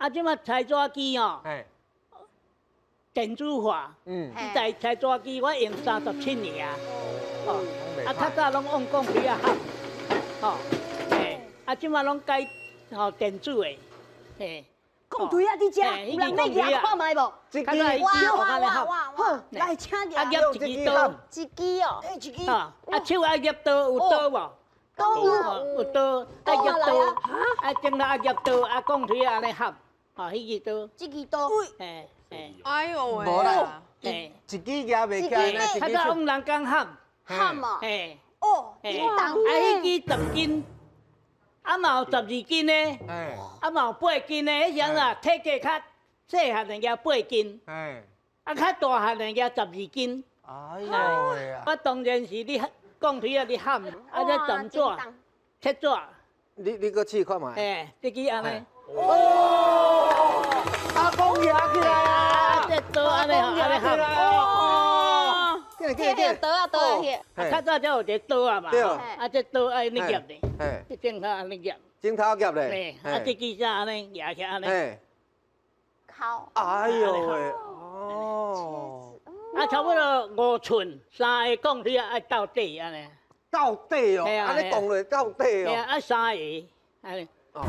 啊，即马裁纸机哦，哎，电子化，这台裁纸机我用37年啊，哦，啊，较早拢用钢皮啊焊，哦，嘿，啊，即马拢改电子的，嘿。讲对啊，你遮有人要举看卖无？这个好，来请举。啊，夹一支刀，一支哦，一支。啊，手爱夹刀有刀无？刀有刀，爱夹刀，啊，将来爱夹刀，啊，钢腿安尼焊，哦，迄支刀，这支刀。嘿，嘿，哎呦喂，无啦，嘿，一支夹袂起来，较早用人工焊，喊嘛。嘿，哦，嘿，重啊，迄支10斤，啊嘛有12斤呢，哎，啊嘛有8斤呢，迄种啊，体格较细汉的夹8斤，哎，啊，较大汉的夹12斤。哎呦喂啊！我当然是你钢腿啊，你焊，啊，再转纸、切纸，你个试看卖。这支安尼，哦，阿公压起来啊，这刀安尼焊，哦，倒啊去，啊，较早才有一个刀啊嘛，对啊，这刀爱你夹的，哎，这正头安尼夹，镜头夹咧，啊，这支才安尼夹起来安尼，哎，烤，哎呦喂，哦，啊，差不多5寸，3个钢腿啊爱到底安尼，到底哦，嘿啊安尼讲落到底哦，啊，3个安尼。哦。